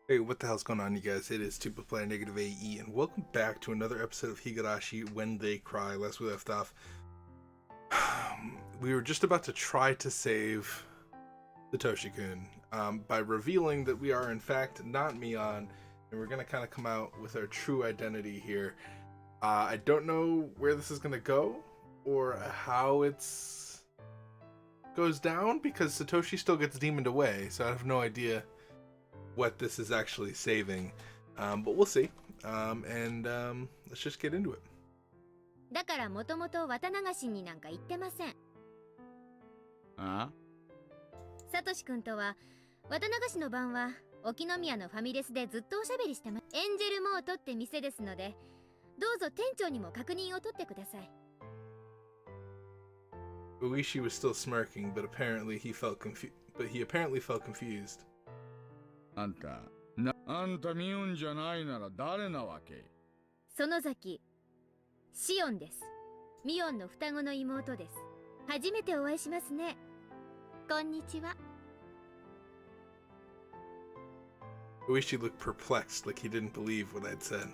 Hey, what the hell's going on, you guys? It is Tuba Player Negative AE, and welcome back to another episode of Higurashi When They Cry. Last we left off, we were just about to try to save Satoshi-kun by revealing that we are in fact not Mion, and we're going to kind of come out with our true identity here. I don't know where this is going to go or how it's goes down because Satoshi still gets demoned away, so I have no idea what this is actually saving, but we'll see. Let's just get into it. だからもともと綿流しになんか言ってません。あ？サトシ君とは綿流しの晩は沖宮のファミレスでずっとおしゃべりしてます。エンジェルモートって店ですので、どうぞ店長にも確認を取ってください。Uishi was still smirking, but he apparently felt confused. あんたミオンじゃないなら誰なわけ？園崎シオンです。ミオンの双子の妹です。初めてお会いしますね。こんにちは。Uishi looked perplexed, like he didn't believe what I'd said.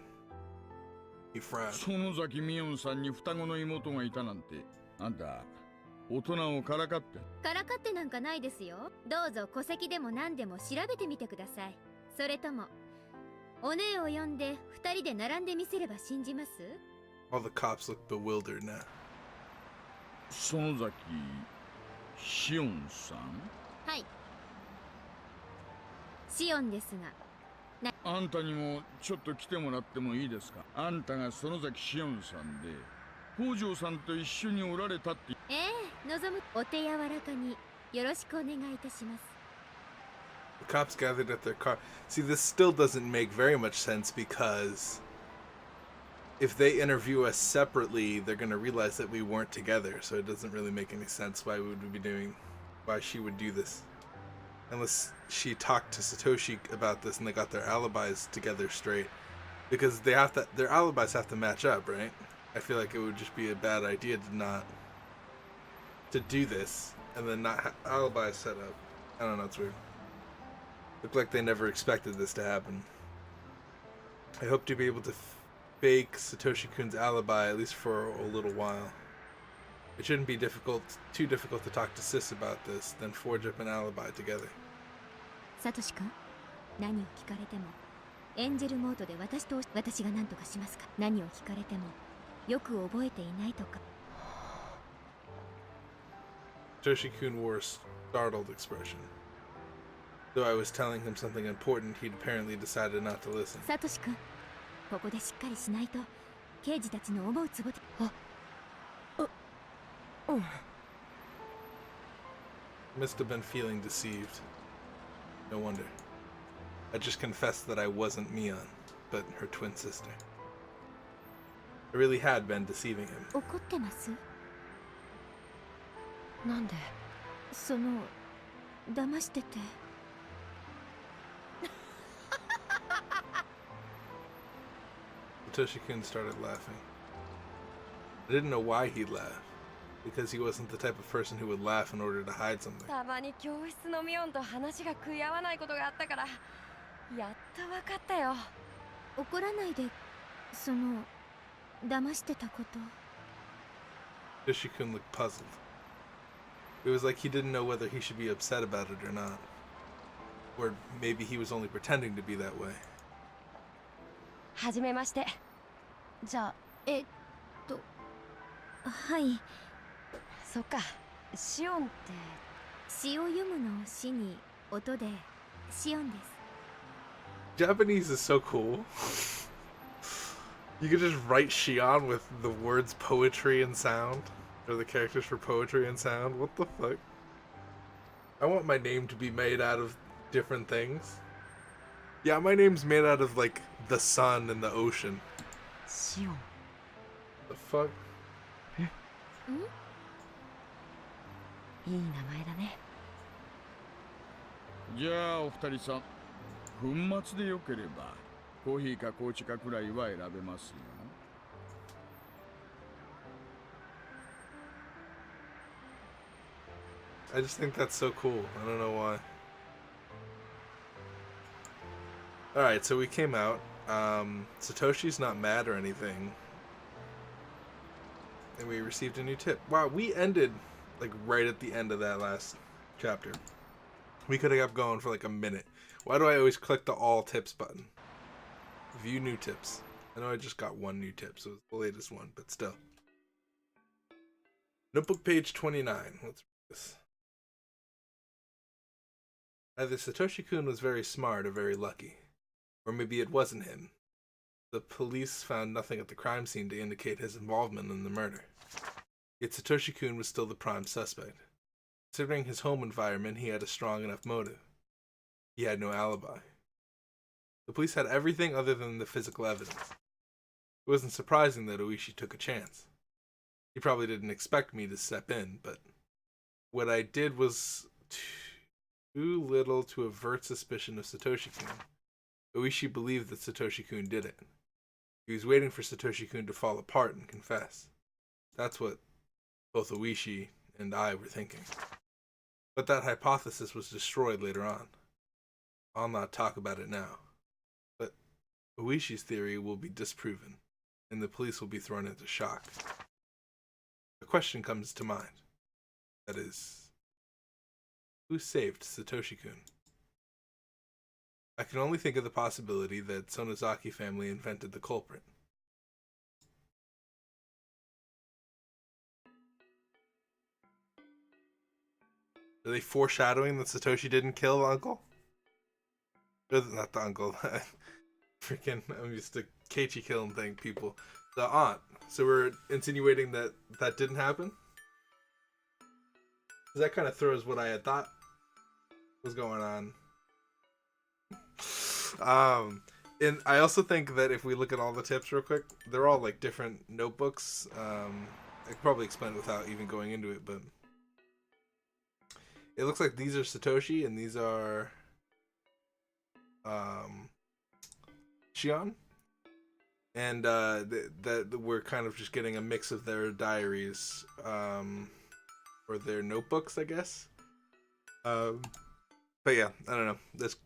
He frowned. 園崎ミオンさんに双子の妹がいたなんて、あんた大人をからかって。からかってなんかないですよ。どうぞ戸籍でも何でも調べてみてください。それともお姉を呼んで二人で並んでみせれば信じます？ All the cops looked bewildered now. 園崎シオンさん？はい。シオンですが。あんたにもちょっと来てもらってもいいですか？あんたが園崎シオンさんで北条さんと一緒におられたって。ええ、望む。お手柔らかによろしくお願いいたします。 The cops gathered at their car. See, this still doesn't make very much sense because if they interview us separately, they're going to realize that we weren't together. So it doesn't really make any sense why she would do this. Unless she talked to Satoshi about this and they got their alibis together straight. Because their alibis have to match up, right? I feel like it would just be a bad idea to do this and then not have alibis set up. I don't know, it's weird. Looked like they never expected this to happen. I hope to be able to fake Satoshi-kun's alibi at least for a little while. It shouldn't be too difficult to talk to Sis about this, then forge up an alibi together. サトシ君、何を聞かれてもエンジェルモードで私が何とかしますか。何を聞かれてもよく覚えていないとか。Satoshi-kun wore a startled expression. Though I was telling him something important, he'd apparently decided not to listen. サトシ君、ここでしっかりしないと刑事たちの思うつぼで。Must have been feeling deceived. No wonder. I just confessed that I wasn't Mion, but her twin sister. I really had been deceiving him. 怒ってます？なんで？騙してて。Satoshi-kun started laughing. I didn't know why he'd laugh, because he wasn't the type of person who would laugh in order to hide something. たまに教室のミオンと話が食い合わないことがあったからやっと分かったよ。怒らないで、騙してたこと。Satoshi-kun looked puzzled. It was like he didn't know whether he should be upset about it or not. Or maybe he was only pretending to be that way. はじめまして。じゃあはい。そっか、シオンって詩を読むの詩に音でシオンです。 Japanese is so cool. You could just write Shion with the words poetry and sound. Or the characters for poetry and sound. What the fuck? I want my name to be made out of different things. Yeah, my name's made out of like the sun and the ocean. シオン。 The fuck? いい名前だね。じゃあお二人さん、粉末でよければコーヒーか紅茶かくらいは選べますよ。I just think that's so cool. I don't know why. Alright, so we came out. Satoshi's not mad or anything. And we received a new tip. Wow, we ended like right at the end of that last chapter. We could have kept going for like a minute. Why do I always click the all tips button? View new tips. I know I just got one new tip, so it's the latest one, but still. Notebook page 29. Let's read this. Either Satoshi-kun was very smart or very lucky. Or maybe it wasn't him. The police found nothing at the crime scene to indicate his involvement in the murder. Yet Satoshi-kun was still the prime suspect. Considering his home environment, he had a strong enough motive. He had no alibi. The police had everything other than the physical evidence. It wasn't surprising that Oishi took a chance. He probably didn't expect me to step in, but what I did was too little to avert suspicion of Satoshi-kun. Oishi believed that Satoshi-kun did it. He was waiting for Satoshi-kun to fall apart and confess. That's what both Oishi and I were thinking. But that hypothesis was destroyed later on. I'll not talk about it now. But Oishi's theory will be disproven, and the police will be thrown into shock. A question comes to mind. That is, who saved Satoshi-kun? I can only think of the possibility that Sonozaki family invented the culprit. Are they foreshadowing that Satoshi didn't kill the uncle? Not the uncle. Freaking, I'm used to Keiichi killing people. The aunt. So we're insinuating that that didn't happen? That kind of throws what I had thought was going on. And I also think that if we look at all the tips real quick, they're all like different notebooks. I could probably explain it without even going into it, but it looks like these are Satoshi and these are Shion. And that we're kind of just getting a mix of their diaries, or their notebooks, I guess. But yeah, I don't know. It's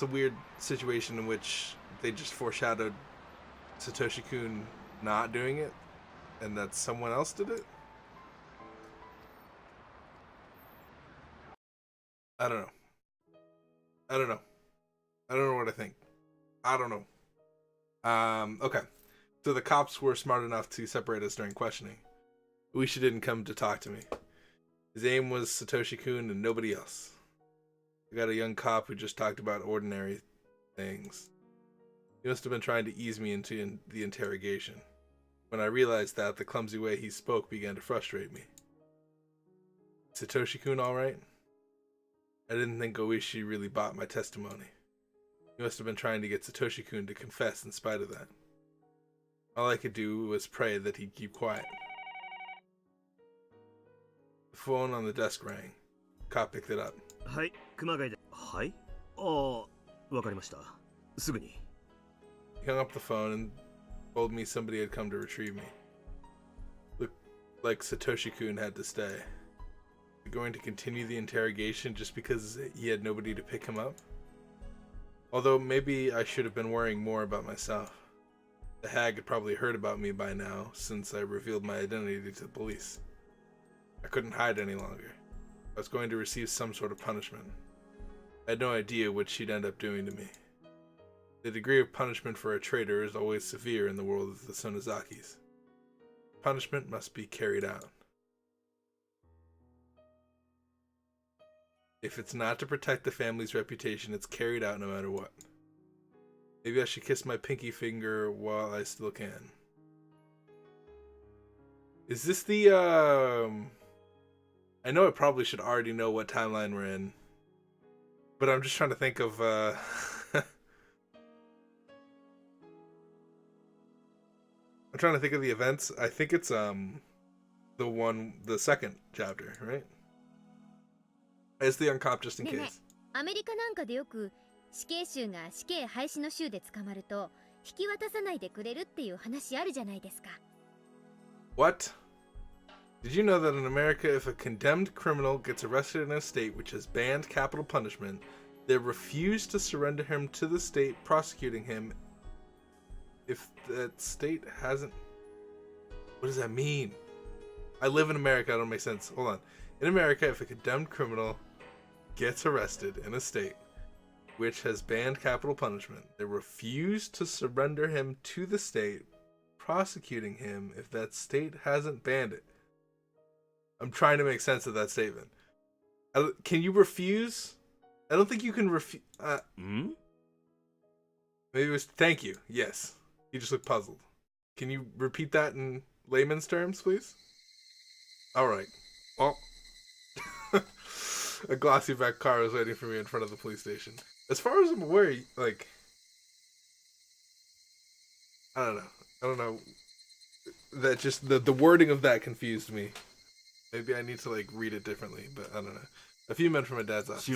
a weird situation in which they just foreshadowed Satoshi-kun not doing it, and that someone else did it. I don't know. I don't know what I think. I don't know. Okay. So the cops were smart enough to separate us during questioning. Uishi didn't come to talk to me. His aim was Satoshi-kun and nobody else. We got a young cop who just talked about ordinary things. He must have been trying to ease me into the interrogation. When I realized that, the clumsy way he spoke began to frustrate me. Satoshi-kun alright? I didn't think Oishi really bought my testimony. He must have been trying to get Satoshi-kun to confess in spite of that. All I could do was pray that he'd keep quiet. The phone on the desk rang. The cop picked it up. はい、熊谷で。はい。ああ、わかりました。すぐに。He hung up the phone and told me somebody had come to retrieve me. Looked like Satoshi-kun had to stay. We're going to continue the interrogation just because he had nobody to pick him up? Although maybe I should have been worrying more about myself. The hag had probably heard about me by now, since I revealed my identity to the police. I couldn't hide any longer. I was going to receive some sort of punishment. I had no idea what she'd end up doing to me. The degree of punishment for a traitor is always severe in the world of the Sonozakis. Punishment must be carried out. If it's not to protect the family's reputation, it's carried out no matter what. Maybe I should kiss my pinky finger while I still can. Is this the, I know I probably should already know what timeline we're in. But I'm just trying to think of, I'm trying to think of the events. I think it's, the second chapter, right? It's the young cop just in ねえね case. アメリカなんかでよく死刑囚が死刑廃止の州で捕まると引き渡さないでくれるっていう話あるじゃないですか。 What? Did you know that in America, if a condemned criminal gets arrested in a state which has banned capital punishment, They refused to surrender him to the state prosecuting him if that state hasn't... What does that mean? I live in America, that don't make sense. Hold on. In America, if a condemned criminal gets arrested in a state which has banned capital punishment, they refuse to surrender him to the state prosecuting him if that state hasn't banned it. I'm trying to make sense of that statement. Can you refuse? I don't think you can refuse. Maybe it was thank you. Yes. You just look puzzled. Can you repeat that in layman's terms, please? All right. Well, a glossy back car was waiting for me in front of the police station. As far as I'm aware, like, I don't know. That just the wording of that confused me. Maybe I need to like read it differently, but I don't know. A few men from my dad's office.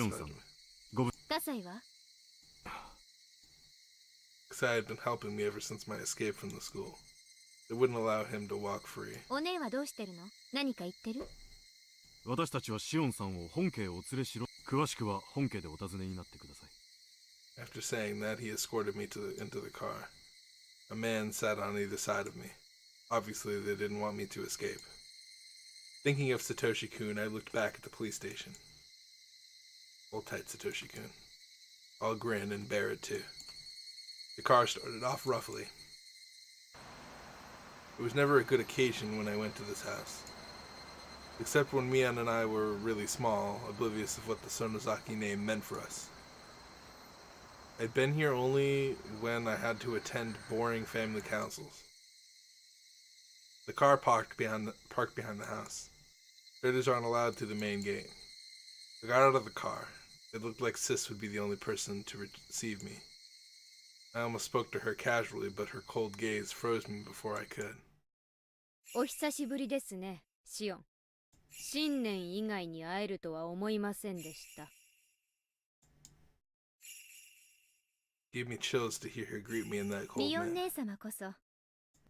Because I had been helping me ever since my escape from the school. They wouldn't allow him to walk free. お姉はどうしてるの？何か言ってる？私たちはシオンさんを本家へお連れしろ。詳しくは本家でお尋ねになってください。After saying that, he escorted me into the car. A man sat on either side of me. Obviously, they didn't want me to escape. Thinking of Satoshi-kun, I looked back at the police station. Hold tight, Satoshi-kun. I'll grin and bear it too. The car started off roughly. It was never a good occasion when I went to this house. Except when Mian and I were really small, oblivious of what the Sonozaki name meant for us. I'd been here only when I had to attend boring family councils. The car parked behind the house. Visitors aren't allowed through the main gate. I got out of the car. It looked like Sis would be the only person to receive me. I almost spoke to her casually, but her cold gaze froze me before I could. お久しぶりですね、シオン。新年以外に会えるとは思いませんでした。Gave me chills to hear her greet me in that cold ミオン manner. 姉様こそ、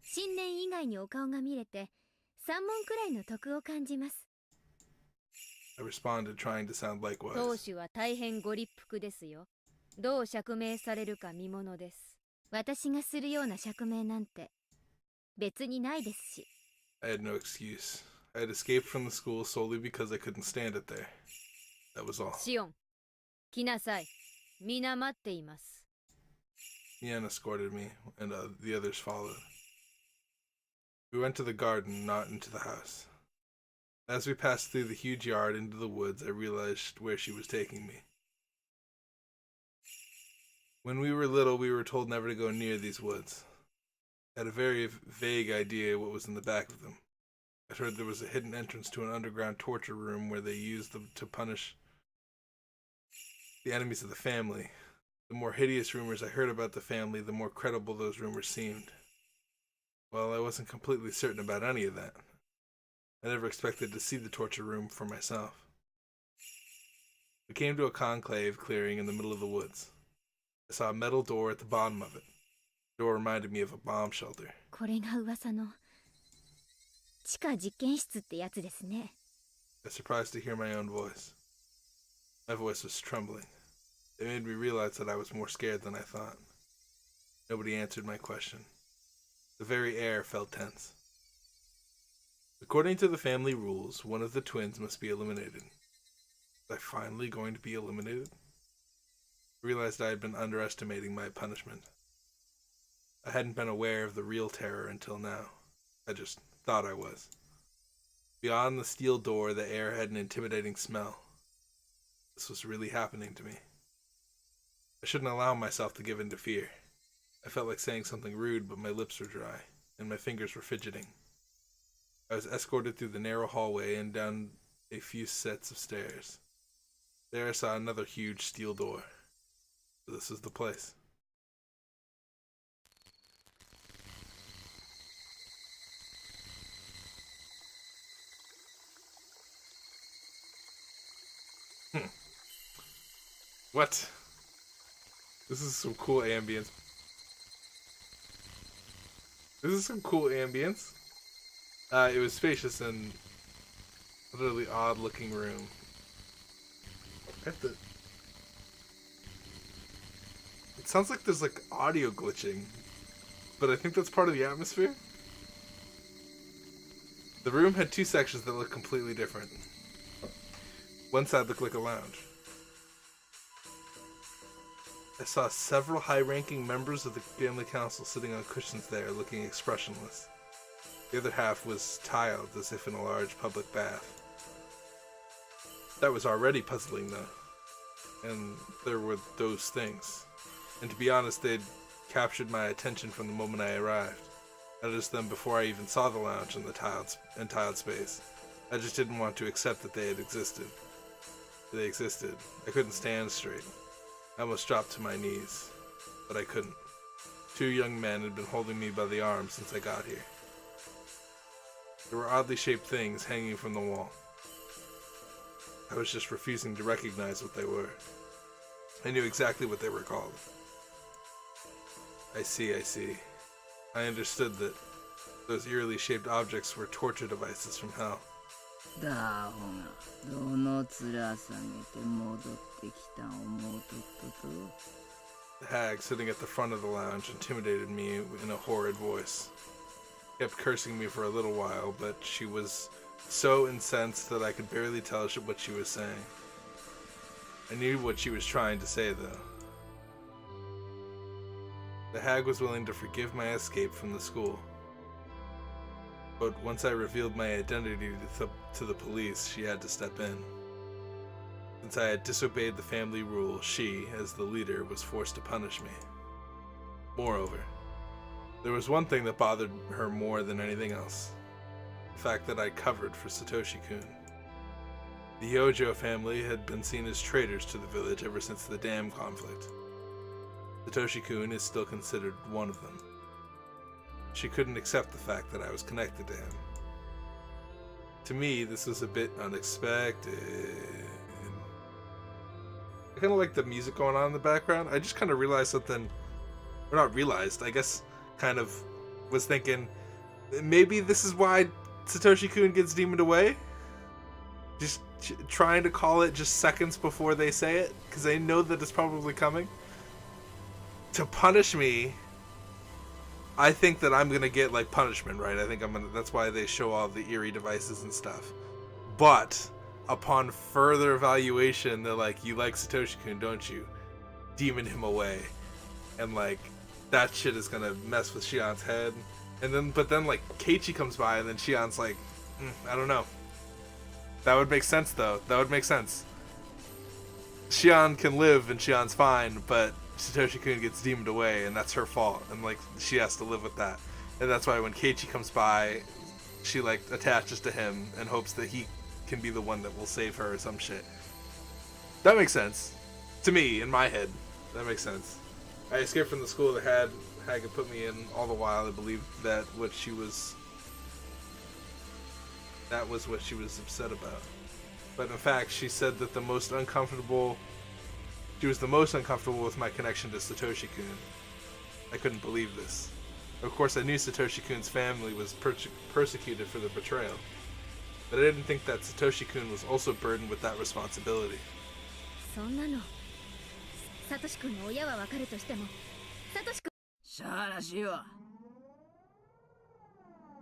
新年以外にお顔が見れて、3問くらいの得を感じます。I responded, trying to sound likewise. 当主は大変ご立腹ですよ。どう釈明されるか見ものです。私がするような釈明なんて別にないですし。I had no excuse. I had escaped from the school solely because I couldn't stand it there. That was all. シオン、来なさい。皆待っています。Mian escorted me, and the others followed. We went to the garden, not into the house. As we passed through the huge yard into the woods, I realized where she was taking me. When we were little, we were told never to go near these woods. I had a very vague idea what was in the back of them. I heard there was a hidden entrance to an underground torture room where they used them to punish the enemies of the family. The more hideous rumors I heard about the family, the more credible those rumors seemed. Well, I wasn't completely certain about any of that. I never expected to see the torture room for myself. We came to a conclave clearing in the middle of the woods. I saw a metal door at the bottom of it. The door reminded me of a bomb shelter. これが噂の地下実験室ってやつですね。I was surprised to hear my own voice. My voice was trembling. It made me realize that I was more scared than I thought. Nobody answered my question. The very air felt tense. According to the family rules, one of the twins must be eliminated. Was I finally going to be eliminated? I realized I had been underestimating my punishment. I hadn't been aware of the real terror until now. I just thought I was. Beyond the steel door, the air had an intimidating smell. This was really happening to me. I shouldn't allow myself to give in to fear. I felt like saying something rude, but my lips were dry, and my fingers were fidgeting. I was escorted through the narrow hallway and down a few sets of stairs. There I saw another huge steel door. This is the place. What? This is some cool ambience. This is some cool ambience. It was spacious and a really odd looking room. I have to It sounds like there's like audio glitching, but I think that's part of the atmosphere. The room had two sections that looked completely different. One side looked like a lounge. I saw several high-ranking members of the family council sitting on cushions there, looking expressionless. The other half was tiled, as if in a large public bath. That was already puzzling, though. And there were those things. And to be honest, they'd captured my attention from the moment I arrived. I noticed them before I even saw the lounge and the tiled space. I just didn't want to accept that they had existed. They existed. I couldn't stand straight. I almost dropped to my knees, but I couldn't. Two young men had been holding me by the arm since I got here. There were oddly shaped things hanging from the wall. I was just refusing to recognize what they were. I knew exactly what they were called. I see. I understood that those eerily shaped objects were torture devices from hell. だほがどの面下げて戻ってきた思うとっとと The hag sitting at the front of the lounge intimidated me in a horrid voice. Kept cursing me for a little while, but she was so incensed that I could barely tell what she was saying. I knew what she was trying to say, though. The hag was willing to forgive my escape from the school. But once I revealed my identity to the police, she had to step in. Since I had disobeyed the family rule, she, as the leader, was forced to punish me. Moreover, there was one thing that bothered her more than anything else. The fact that I covered for Satoshi-kun. The Hyojo family had been seen as traitors to the village ever since the dam conflict. Satoshi-kun is still considered one of them. She couldn't accept the fact that I was connected to him. To me, this was a bit unexpected. I kind of like the music going on in the background. I just kind of realized something, or not realized, I guess kind of was thinking, maybe this is why Satoshi-kun gets demoned away? Just trying to call it just seconds before they say it, because they know that it's probably coming. To punish me, I think that I'm gonna get like punishment, right? I think that's why they show all the eerie devices and stuff. But upon further evaluation, they're like, you like Satoshi-kun, don't you? Demon him away. And like, that shit is gonna mess with Shion's head. But then like, Keiichi comes by and then Shion's like, I don't know. That would make sense though. That would make sense. Shion can live and Shion's fine, but Satoshi-kun gets demoned away and that's her fault. And like, she has to live with that. And that's why when Keiichi comes by, she like attaches to him and hopes that he can be the one that will save her or some shit. That makes sense. To me, in my head. That makes sense. I escaped from the school that hag had put me in all the while. I believed that was what she was upset about. But in fact, she said that she was the most uncomfortable with my connection to Satoshi-kun. I couldn't believe this. Of course, I knew Satoshi-kun's family was persecuted for the betrayal. But I didn't think that Satoshi-kun was also burdened with that responsibility. そんなのサトシ君の親はわかるとしてもサトシ君しゃあらしいわ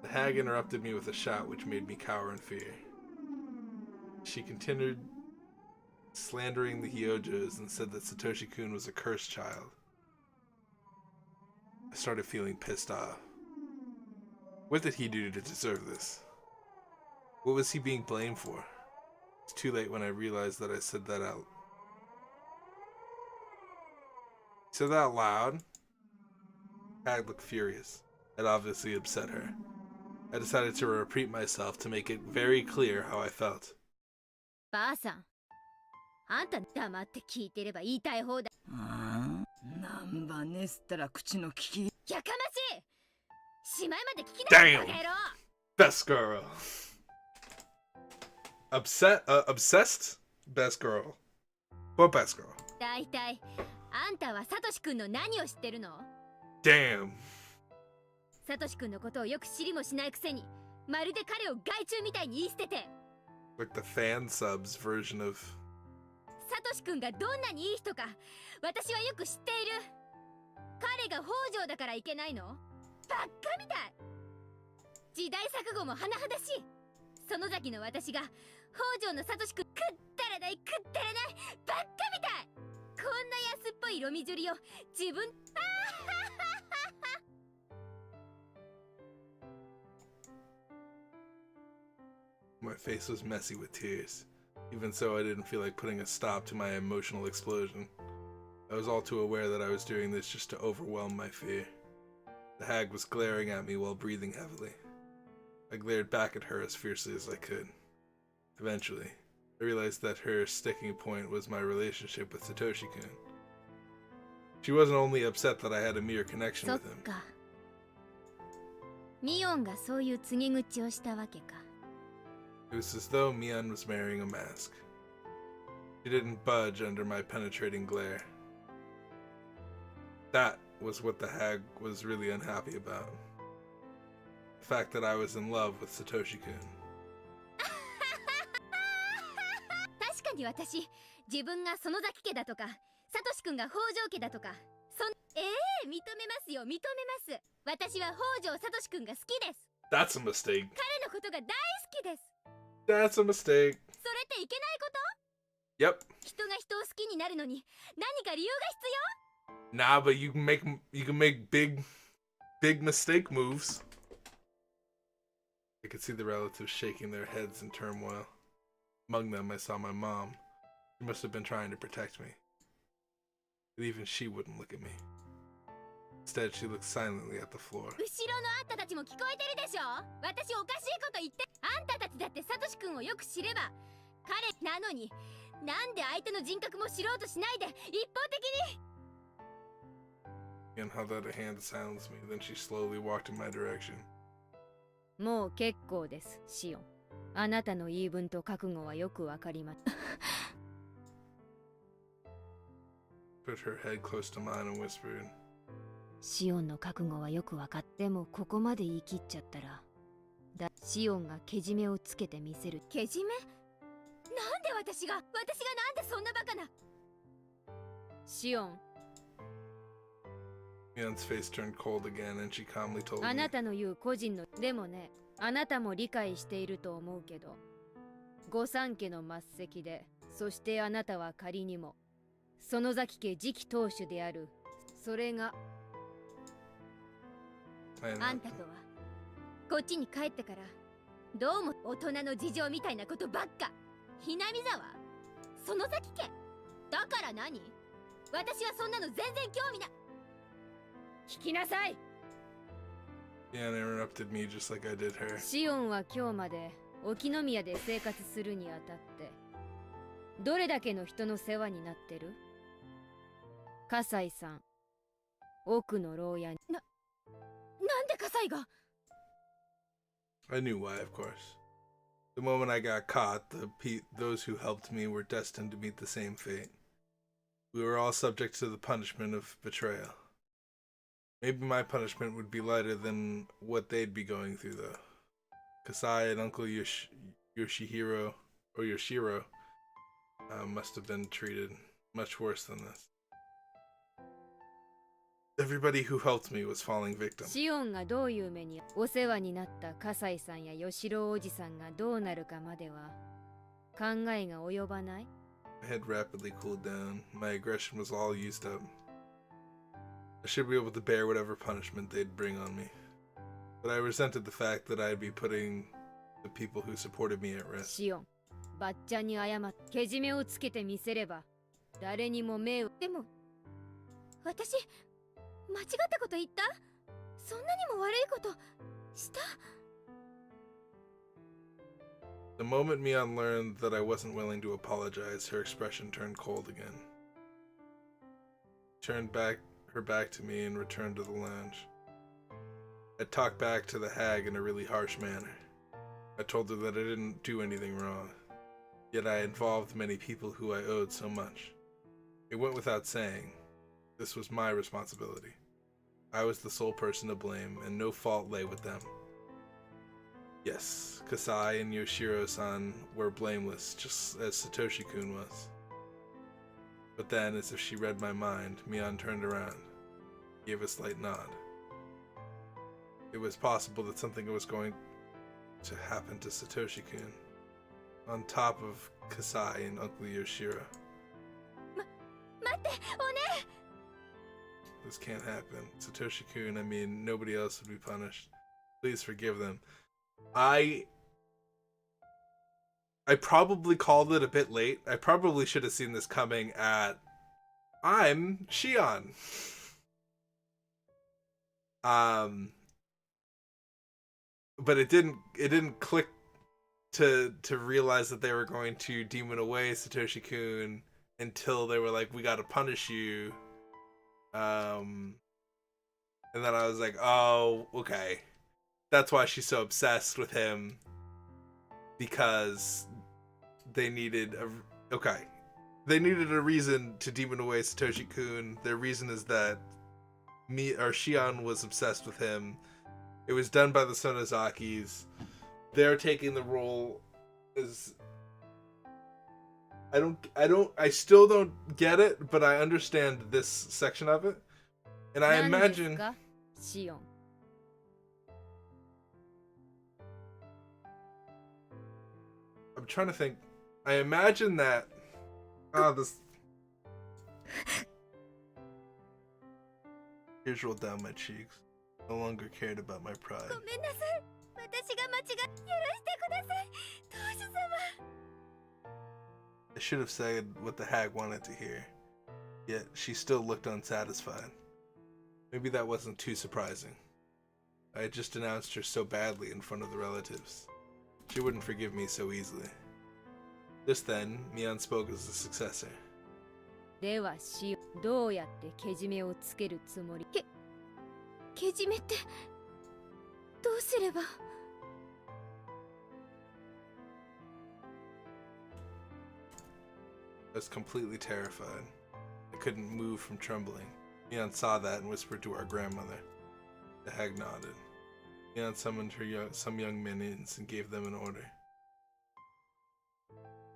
The hag interrupted me with a shout which made me cower in fear. She continued slandering the Hyojos and said that Satoshi-kun was a cursed child. I started feeling pissed off. What did he do to deserve this? What was he being blamed for? It's too late when I realized that I said that out. Said that out loud? Hag looked furious. It obviously upset her. I decided to repeat myself to make it very clear how I felt. ばあさんあんた黙って聞いてれば言いたい放題なんばねすったら口の利きやかましいしまいまで聞きなさい Damn! バカ野郎 Best girl. Obsessed? Best girl. What best girl? だいたいあんたはサトシ君の何を知ってるの Damn. サトシ君のことをよく知りもしないくせにまるで彼を害虫みたいに言い捨てて Like the fan subs version of... サトシ君がどんなにいい人か私はよく知っている彼が北条だからいけないの？バッカみたい。時代錯誤も甚だしい。園崎の私が北条のサトシ君くったらないくったらないバッカみたい。こんな安っぽい色味じゅりを自分My face was messy with tears. Even so, I didn't feel like putting a stop to my emotional explosion. I was all too aware that I was doing this just to overwhelm my fear. The hag was glaring at me while breathing heavily. I glared back at her as fiercely as I could. Eventually, I realized that her sticking point was my relationship with Satoshi-kun. She wasn't only upset that I had a mere connection そっ with him. か。ミオンがそういう告げ口をしたわけか。It was as though Mion was wearing a mask. She didn't budge under my penetrating glare. That was what the hag was really unhappy about. The fact that I was in love with Satoshi-kun. 確かに私、自分が園崎家だとか、サトシ君が北条家だとか、認めますよ、認めます。私は北条サトシ君が好きです。That's a mistake. 彼のことが大好きです。That's a mistake. それっていけないこと？ Yep. 人が人を好きになるのに何か理由が必 Nah, but you can make big mistake moves. I could see the relatives shaking their heads in turmoil. Among them, I saw my mom. She must have been trying to protect me. But even she wouldn't look at me. Instead, she looked silently at the floor. 要？後ろのあんたたちも聞こえてるでしょ？私おかしいこと言って。あんたたちだってサトシ君をよく知れば、彼なのに、なんで相手の人格も知ろうとしないで一方的に。And held out a hand to silence me. Then she slowly walked in my direction. もう結構です、シオン。あなたの言い分と覚悟はよくわかります。Put her head close to mine and whispered, シオンの覚悟はよくわかって、もここまで言い切っちゃったら、シオンがけじめをつけてみせる。けじめ？なんで私がなんでそんなバカな。シオン。Mion's face turned cold again, and she calmly told あ me, なたの言う個人の、でもね、あなたも理解していると思うけど、御三家の末席で、そしてあなたは仮にも、園崎家次期当主である、それが、 I あんたとは、こっちに帰ってから、どうも大人の事情みたいなことばっか。ひなみ沢？園崎家？だから何？私はそんなの全然興味な。聞きなさい。 Mion interrupted me just like I did her. シオンは今日まで沖宮で生活するにあたって、どれだけの人の世話になってる？葛西さん、奥の牢屋に。なんで葛西が？ I knew why, of course. The moment I got caught, those who helped me were destined to meet the same fate. We were all subject to the punishment of betrayal. Maybe my punishment would be lighter than what they'd be going through, though. Kasai and Uncle Yoshihiro, or Yoshiro, must have been treated much worse than this. Everybody who helped me was falling victim. シオンがどういう目に、お世話になった葛西さんや吉郎おじさんがどうなるかまでは考えが及ばない？ My head rapidly cooled down. My aggression was all used up. I should be able to bear whatever punishment they'd bring on me. But I resented the fact that I'd be putting the people who supported me at rest. シオン、ばっちゃんに謝ってけじめをつけてみせれば誰にも迷惑。でも私間違ったこと言った？そんなにも悪いことした？ The moment Mion learned that I wasn't willing to apologize, her expression turned cold again. She turned her back to me and returned to the lounge. I talked back to the hag in a really harsh manner. I told her that I didn't do anything wrong, yet I involved many people who I owed so much. It went without saying, this was my responsibility. I was the sole person to blame, and no fault lay with them. Yes, Kasai and Yoshiro-san were blameless, just as Satoshi-kun was. But then, as if she read my mind, Mion turned around. Gave a slight nod. It was possible that something was going to happen to Satoshi-kun, on top of Kasai and Uncle Yoshiro. 待って、おね This can't happen. Satoshi-kun, I mean, nobody else would be punished. Please forgive them. I probably called it a bit late. I probably should have seen this coming at... I'm Shion. But it didn't click to realize that they were going to demon away Satoshi-kun until they were like, we gotta punish you. And then I was like, oh, okay. That's why she's so obsessed with him. Because they needed they needed a reason to demon away Satoshi-kun. Their reason is that Shion was obsessed with him. It was done by the Sonozakis. They're taking the role as... I still don't get it, but I understand this section of it. And I imagine... シオン I'm trying to think. I imagine that... this... Tears rolled down my cheeks. No longer cared about my pride. ごめんなさい。私が間違っ許してください。当主様。 I should have said what the hag wanted to hear. Yet she still looked unsatisfied. Maybe that wasn't too surprising. I had just denounced her so badly in front of the relatives. She wouldn't forgive me so easily. Just then, Mion spoke as the successor. ではシオン、どうやってけじめをつけるつもり？けじめってどうすれば？ I was completely terrified. I couldn't move from trembling. Mion saw that and whispered to our grandmother. The hag nodded. Mion summoned some young minions and gave them an order.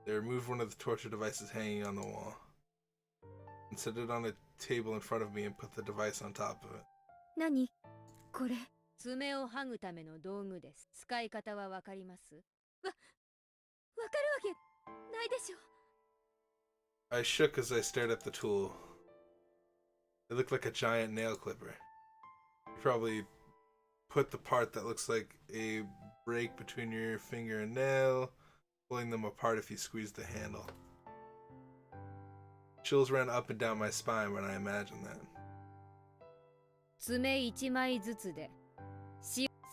They removed one of the torture devices hanging on the wall and set it on a table in front of me and put the device on top of it. 何これ？爪を剥ぐための道具です。使い方はわかります？わかるわけないでしょ。 I shook as I stared at the tool. It looked like a giant nail clipper. You probably put the part that looks like a break between your finger and nail, pulling them apart if you squeeze the handle. Chills ran up and down my spine when I imagined that. 爪1枚ずつで。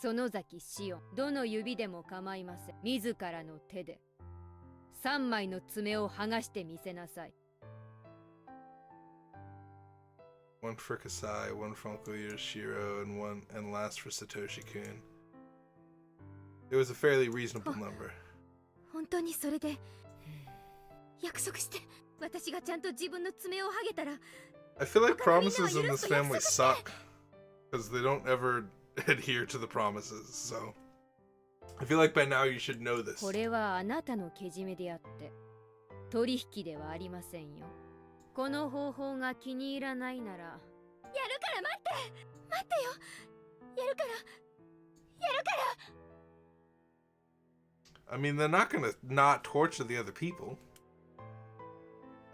園崎シオン、どの指でも構いません。自らの手で。 3枚の爪を剥がしてみせなさい。 One for Kasai, one for Uncle Yoshiro, and last for Satoshi-kun. It was a fairly reasonable number. 本当にそれで約束して私がちゃんと自分の爪を剥げたら I feel like promises in this family suck because they don't ever adhere to the promises, so I feel like by now you should know this. これはあなたのけじめであって取引ではありませんよ。この方法が気に入らないならやるから待ってよやるから I mean, they're not gonna not torture the other people.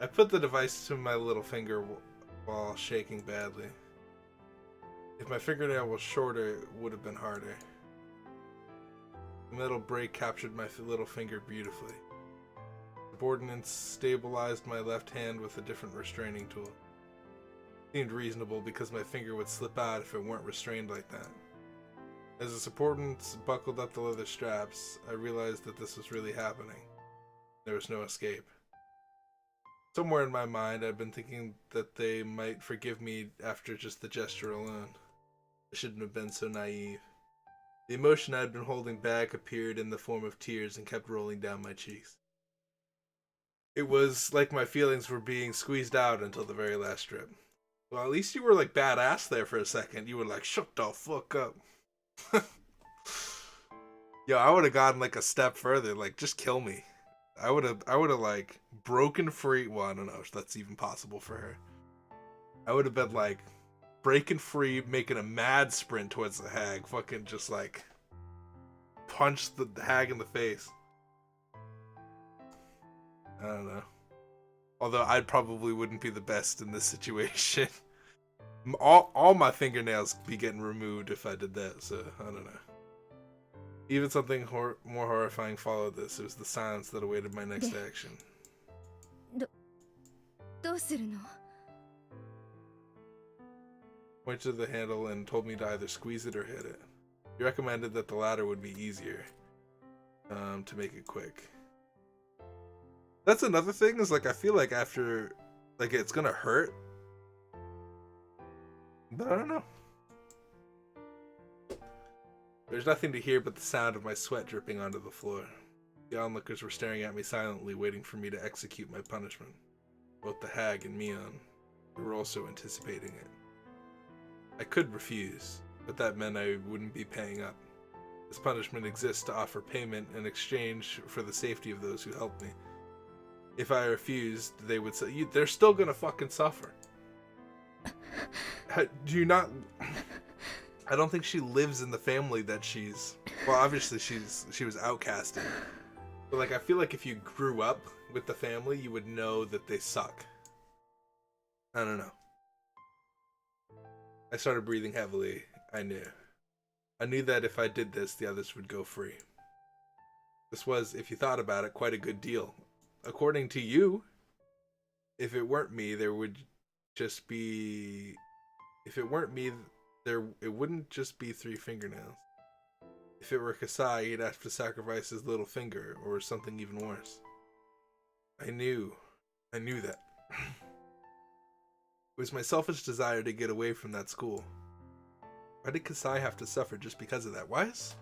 I put the device to my little finger while shaking badly. If my fingernail was shorter, it would have been harder. The metal break captured my little finger beautifully. Subordinates stabilized my left hand with a different restraining tool. It seemed reasonable because my finger would slip out if it weren't restrained like that. As the subordinates buckled up the leather straps, I realized that this was really happening. There was no escape. Somewhere in my mind, I'd been thinking that they might forgive me after just the gesture alone. I shouldn't have been so naive. The emotion I'd been holding back appeared in the form of tears and kept rolling down my cheeks. It was like my feelings were being squeezed out until the very last strip. Well, at least you were like badass there for a second. You were like, shut the fuck up. Yo, I would have gone like a step further, like just kill me. I would have like broken free. Well, I don't know if that's even possible for her. I would have been like, breaking free, making a mad sprint towards the hag, fucking just like punch the hag in the face. I don't know. Although I probably wouldn't be the best in this situation. All my fingernails be getting removed if I did that, so I don't know. Even something more horrifying followed this. It was the silence that awaited my next action. どうするの Pointed to the handle and told me to either squeeze it or hit it. He recommended that the latter would be easier, to make it quick. That's another thing, is like I feel like after, like it's gonna hurt, but I don't know. There's nothing to hear but the sound of my sweat dripping onto the floor. The onlookers were staring at me silently, waiting for me to execute my punishment. Both the hag and Mion were also anticipating it. I could refuse, but that meant I wouldn't be paying up. This punishment exists to offer payment in exchange for the safety of those who helped me. If I refused, they would say, they're still gonna fucking suffer. Do you not... I don't think she lives in the family that she's... Well, obviously she was outcasted. But like, I feel like if you grew up with the family, you would know that they suck. I don't know. I started breathing heavily. I knew. I knew that if I did this, the others would go free. This was, if you thought about it, quite a good deal. According to you, if it weren't me, there would just be... If it weren't me, it wouldn't just be 3 fingernails. If it were Kasai, he'd have to sacrifice his little finger, or something even worse. I knew that. It was my selfish desire to get away from that school. Why did Kasai have to suffer just because of that? Why is...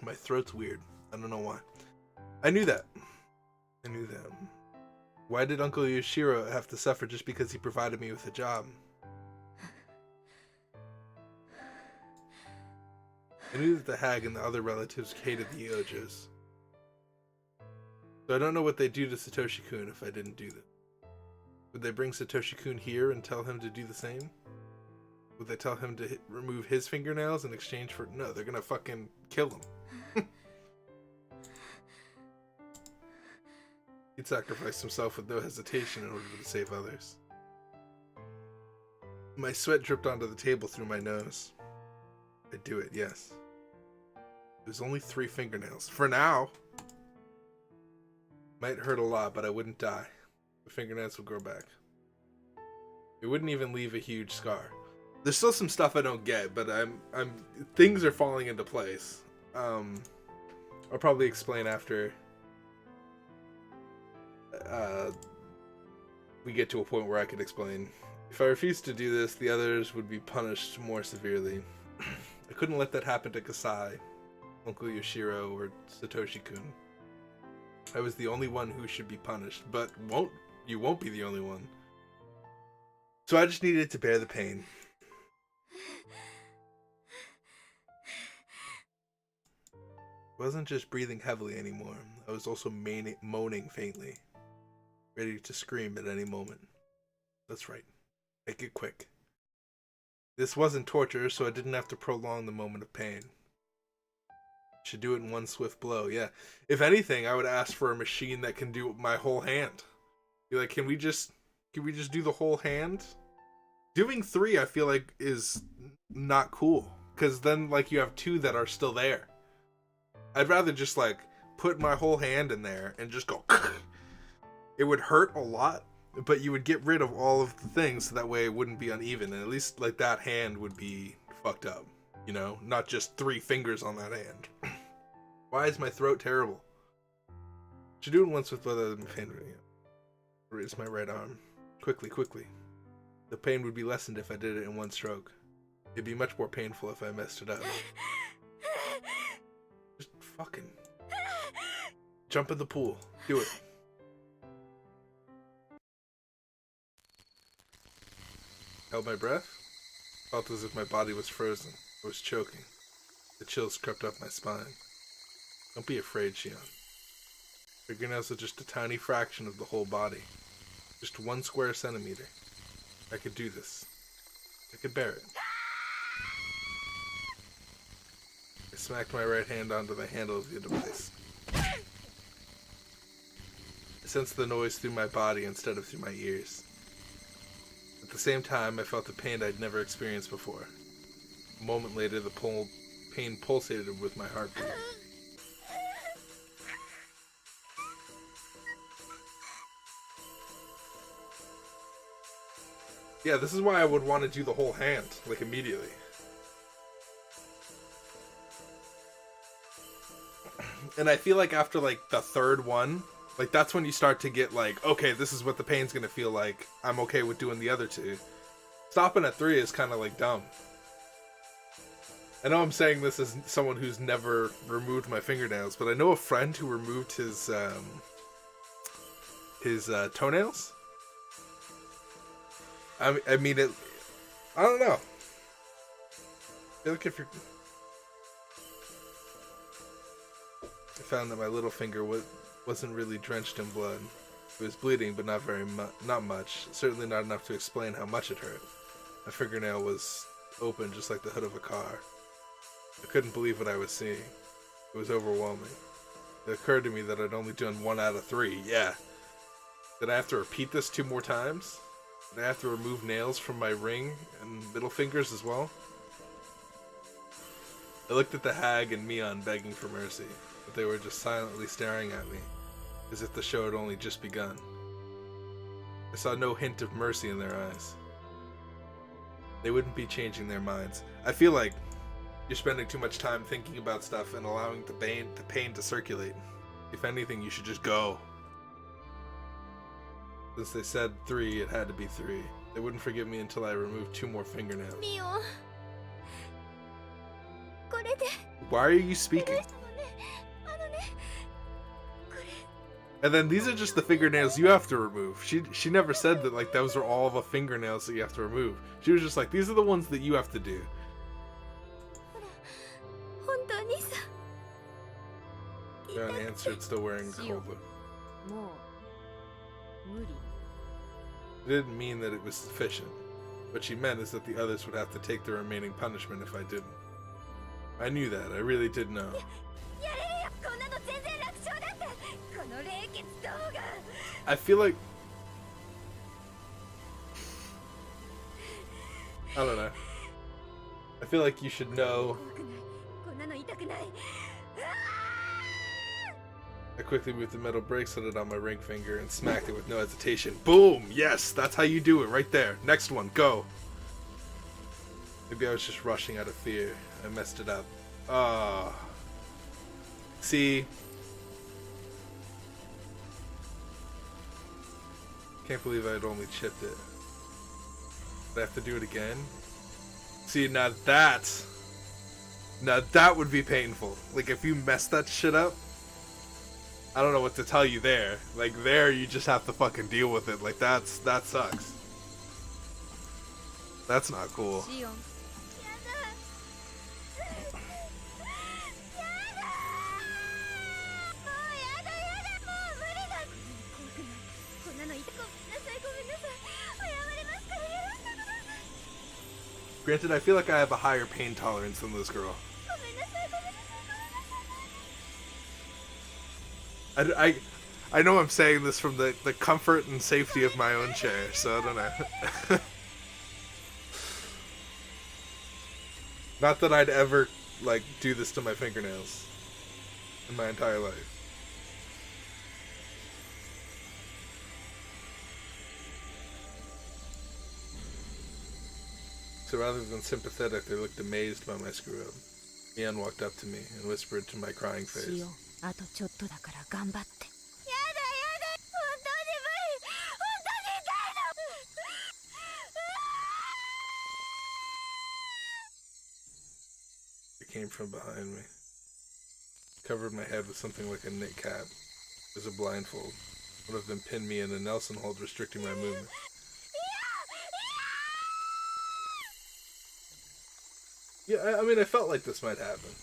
My throat's weird. I don't know why. I knew that. Why did Uncle Yoshiro have to suffer just because he provided me with a job? I knew that the hag and the other relatives hated the Iojos. So I don't know what they'd do to Satoshi-kun if I didn't do that. Would they bring Satoshi-kun here and tell him to do the same? Would they tell him to remove his fingernails in exchange for... No, they're gonna fucking kill him. He'd sacrifice himself with no hesitation in order to save others. My sweat dripped onto the table through my nose. I'd do it, yes. There's only 3 fingernails. For now! Might hurt a lot, but I wouldn't die. The fingernails would grow back. It wouldn't even leave a huge scar. There's still some stuff I don't get, but things are falling into place. I'll probably explain after we get to a point where I can explain. If I refused to do this, the others would be punished more severely. I couldn't let that happen to Kasai, Uncle Yoshiro, or Satoshi-kun. I was the only one who should be punished, but you won't be the only one. So I just needed to bear the pain. I wasn't just breathing heavily anymore. I was also moaning faintly, ready to scream at any moment. That's right. Make it quick. This wasn't torture, so I didn't have to prolong the moment of pain. Should do it in one swift blow, yeah. If anything, I would ask for a machine that can do my whole hand. Be like, can we just do the whole hand? Doing 3, I feel like, is not cool. Because then, like, you have 2 that are still there. I'd rather just, like, put my whole hand in there and just go... It would hurt a lot, but you would get rid of all of the things so that way it wouldn't be uneven. And at least, like, that hand would be fucked up. You know? Not just 3 fingers on that hand. Why is my throat terrible? Should do it once with both of them. Raise my right arm. Quickly. The pain would be lessened if I did it in one stroke. It'd be much more painful if I messed it up. Just fucking... Jump in the pool. Do it. Held my breath. Felt as if my body was frozen. I was choking. The chills crept up my spine. Don't be afraid, Shion. Fingernails are just a tiny fraction of the whole body. Just 1 square centimeter. I could do this. I could bear it. I smacked my right hand onto the handle of the device. I sensed the noise through my body instead of through my ears. At the same time, I felt a pain I'd never experienced before. A moment later, the pain pulsated with my heartbeat. Yeah, this is why I would want to do the whole hand, like, immediately. And I feel like after, like, the third one, like, that's when you start to get, like, okay, this is what the pain's gonna feel like. I'm okay with doing the other two. Stopping at 3 is kind of, like, dumb. I know I'm saying this as someone who's never removed my fingernails, but I know a friend who removed his toenails. I mean, it. I don't know. I feel like if you're. I found that my little finger wasn't really drenched in blood. It was bleeding, but not not much. Certainly not enough to explain how much it hurt. My fingernail was open, just like the hood of a car. I couldn't believe what I was seeing. It was overwhelming. It occurred to me that I'd only done 1 out of 3. Yeah. Did I have to repeat this 2 more times? Did I have to remove nails from my ring and middle fingers as well? I looked at the hag and Mion begging for mercy, but they were just silently staring at me, as if the show had only just begun. I saw no hint of mercy in their eyes. They wouldn't be changing their minds. I feel like you're spending too much time thinking about stuff and allowing the pain to circulate. If anything, you should just go. Since they said 3, it had to be 3. They wouldn't forgive me until I removed 2 more fingernails. ミオこれで Why are you speaking? あのねこれ And then these are just the fingernails you have to remove. She never said that, like, those are all the fingernails that you have to remove. She was just like, these are the ones that you have to do. 本当にさ Mion answered, still wearing the cold look. もう無理 It didn't mean that it was sufficient. What she meant is that the others would have to take the remaining punishment if I didn't. I knew that. I really did know. やれるよこんなの全然楽勝だってこの冷血動画 I feel like... I don't know. I feel like you should know. 怖くないこんなの痛くない I quickly moved the metal bracelet on my ring finger and smacked it with no hesitation. Boom! Yes, that's how you do it, right there. Next one, go. Maybe I was just rushing out of fear. I messed it up. Ah. See? Can't believe I'd only chipped it. But I have to do it again? See, now that would be painful. Like, if you mess that shit up, I don't know what to tell you there. Like, there, you just have to fucking deal with it. Like, that sucks. That's not cool. シオンやだもうやだもう無理だ怖くないこんなの痛くごめんなさい謝りますから許してください Granted, I feel like I have a higher pain tolerance than this girl. ごめんなさい I know I'm saying this from the comfort and safety of my own chair, so I don't know. Not that I'd ever, like, do this to my fingernails in my entire life. So rather than sympathetic, they looked amazed by my screw-up. Mion walked up to me and whispered to my crying face. シオンあとちょっとだから頑張って やだ本当に無理本当に痛いの It came from behind me. Covered my head with something like a knit cap. It was a blindfold. One of them pinned me in a Nelson hold, restricting my movement. Yeah, I mean, I felt like this might happen.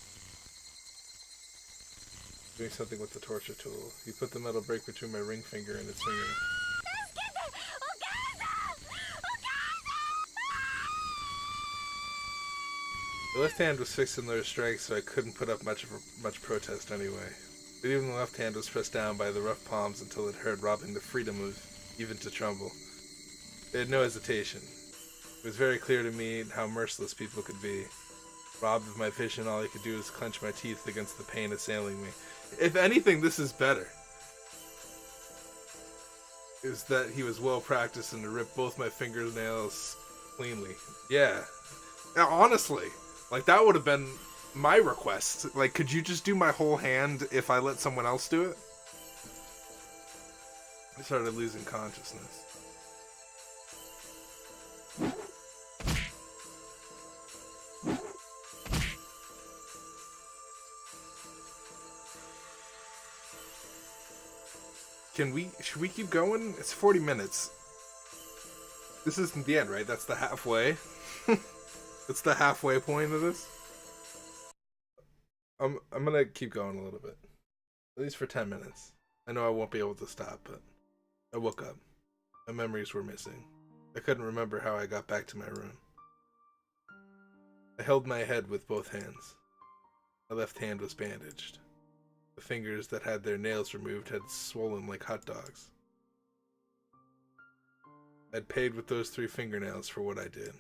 Doing something with the torture tool. He put the metal break between my ring finger and its finger. 助けてお母さん The left hand was fixed in their strength, so I couldn't put up much protest anyway. But even the left hand was pressed down by the rough palms until it hurt, robbing the freedom of even to tremble. They had no hesitation. It was very clear to me how merciless people could be. Robbed of my vision, all I could do was clench my teeth against the pain assailing me. If anything, this is better. Is that he was well practiced and to rip both my fingernails cleanly. Yeah. Honestly, like that would have been my request. Like, could you just do my whole hand if I let someone else do it? I started losing consciousness. Should we keep going? It's 40 minutes. This isn't the end, right? That's the halfway. It's the halfway point of this. I'm gonna keep going a little bit. At least for 10 minutes. I know I won't be able to stop, but I woke up. My memories were missing. I couldn't remember how I got back to my room. I held my head with both hands. My left hand was bandaged. The fingers that had their nails removed had swollen like hot dogs. I'd paid with those 3 fingernails for what I did.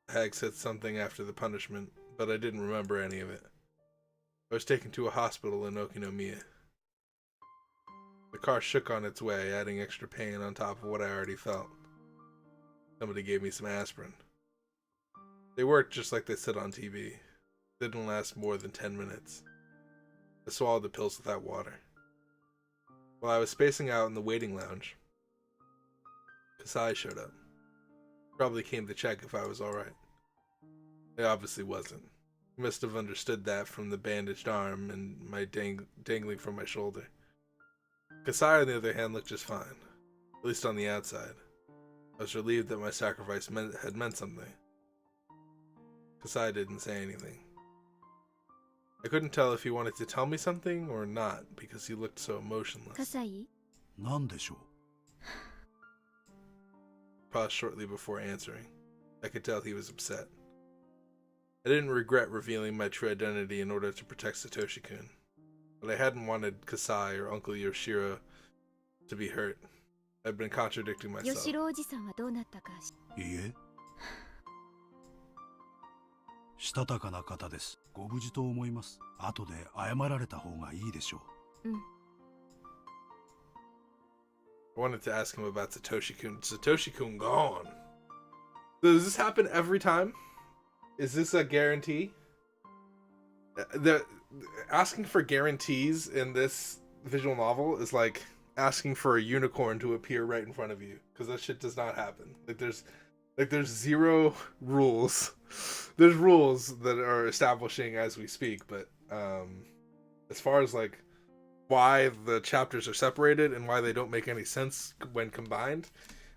The hag said something after the punishment, but I didn't remember any of it. I was taken to a hospital in Okinomiya. The car shook on its way, adding extra pain on top of what I already felt. Somebody gave me some aspirin. They worked just like they said on TV. Didn't last more than 10 minutes. I swallowed the pills without water. While I was spacing out in the waiting lounge, Kasai showed up. Probably came to check if I was alright. He obviously wasn't. He must have understood that from the bandaged arm and my dangling from my shoulder. Kasai, on the other hand, looked just fine. At least on the outside. I was relieved that my sacrifice had meant something. Kasai didn't say anything. I couldn't tell if he wanted to tell me something or not because he looked so emotionless. Kasai? なんでしょう Paused shortly before answering. I could tell he was upset. I didn't regret revealing my true identity in order to protect Satoshi-kun, but I hadn't wanted Kasai or Uncle Yoshiro to be hurt. I'd been contradicting myself. 吉郎おじさんはどうなったか。いいえしたたかな方です。ご無事と思います。後で謝られた方がいいでしょう。I wanted to ask him about Satoshi-kun. Satoshi-kun gone. Does this happen every time? Is this a guarantee? Asking for guarantees in this visual novel is like asking for a unicorn to appear right in front of you, because that shit does not happen. There's zero rules. There's rules that are establishing as we speak, but as far as like why the chapters are separated and why they don't make any sense when combined,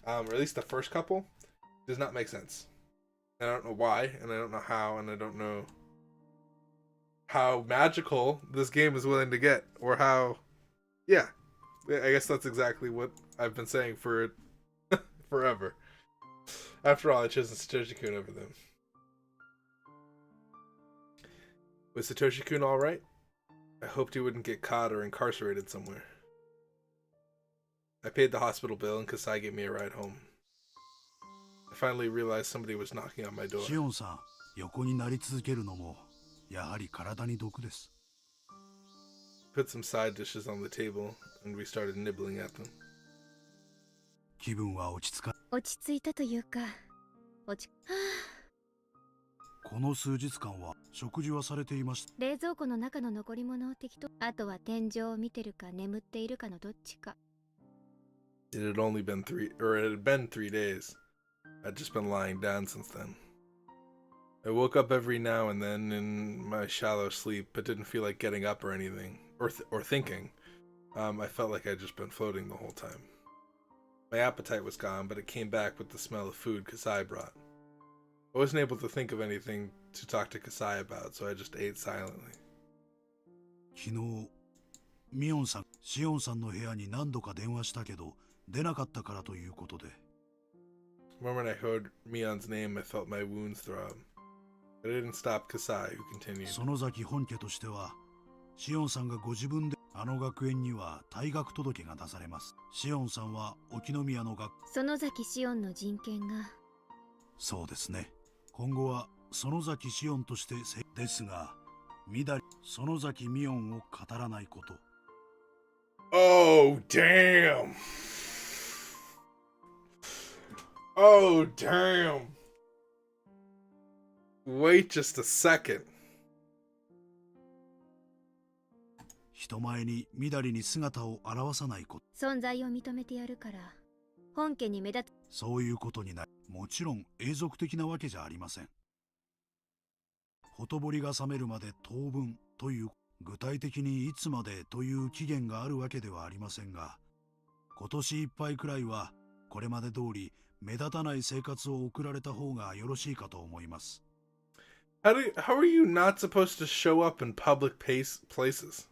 or at least the first couple, does not make sense. I don't know why, and I don't know how, and I don't know how magical this game is willing to get, or how, yeah, I guess that's exactly what I've been saying for forever. After all, I chose Satoshi-kun over them. Was Satoshi-kun alright? I hoped he wouldn't get caught or incarcerated somewhere. I paid the hospital bill and Kasai gave me a ride home. I finally realized somebody was knocking on my door. シオンさん、横になり続けるのもやはり体に毒です。 Put some side dishes on the table and we started nibbling at them. 気分は落ち着か。落ち着いたというか、この数日間は食事はされていました。冷蔵庫の中の残り物を適当。あとは天井を見てるか眠っているかのどっちか。It had only been it had been 3 days. I'd just been lying down since then. I woke up every now and then in my shallow sleep, but didn't feel like getting up or anything, or thinking. I felt like I'd just been floating the whole time. My appetite was gone, but it came back with the smell of food Kasai brought. I wasn't able to think of anything to talk to Kasai about, so I just ate silently. 昨日、ミオンさん、シオンさんの部屋に何度か電話したけど、出なかったからということで。The moment I heard Mion's name, I felt my wounds throb. But it didn't stop Kasai, who continued. 園崎本家としては、シオンさんがご自分であの学園には退学届が出されます。シオンさんは沖宮の園崎シオンの人権が。そうですね。今後は園崎シオンとしてですが、園崎ミオンを語らないこと。Oh, damn! Oh, damn! Wait just a second. 人前に緑に姿を現さないこと。存在を認めてやるから、本家に目立つ。そういうことになり、もちろん永続的なわけじゃありません。ほとぼりが冷めるまで当分という、具体的にいつまでという期限があるわけではありませんが、今年いっぱいくらいはこれまで通り目立たない生活を送られた方がよろしいかと思います。How are you not supposed to show up in public places?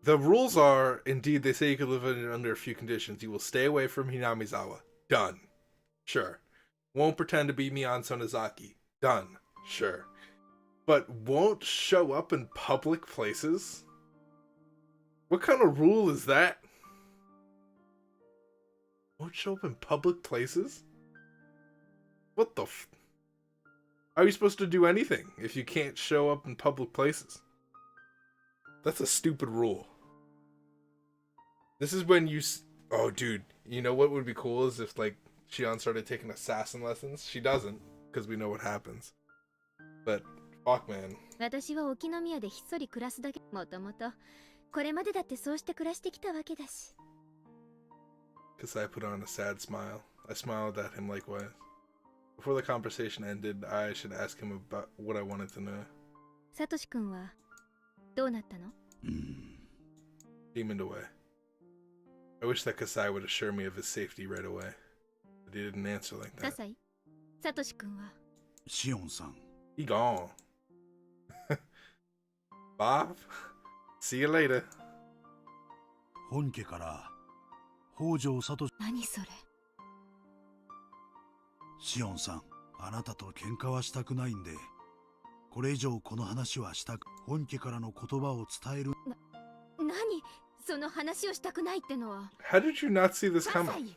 The rules are, indeed, they say you can live under a few conditions. You will stay away from Hinamizawa. Done. Sure. Won't pretend to be Mion Sonozaki. Done. Sure. But won't show up in public places? What kind of rule is that? Won't show up in public places? What the How are you supposed to do anything if you can't show up in public places? That's a stupid rule. This is when you... Oh, dude. You know what would be cool is if, like, Shion started taking assassin lessons. She doesn't, because we know what happens. But, fuck, man. 私は沖宮でひっそり暮らすだけ。もともと、これまでだってそうして暮らしてきたわけだし。Kasai put on a sad smile. I smiled at him likewise. Before the conversation ended, I should ask him about what I wanted to know. サトシ君はどうなったの？ Demoned away. I wish that Kasai would assure me of his safety right away. But he didn't answer like that. 葛西、サトシ君はシオンさん。He gone. Bob? See you later. 本家から北条聡。何それ？シオンさん、あなたと喧嘩はしたくないんで、これ以上この話はしたく、本家からの言葉を伝える。何？その話をしたくないってのは。How did you not see this 葛 coming? 西。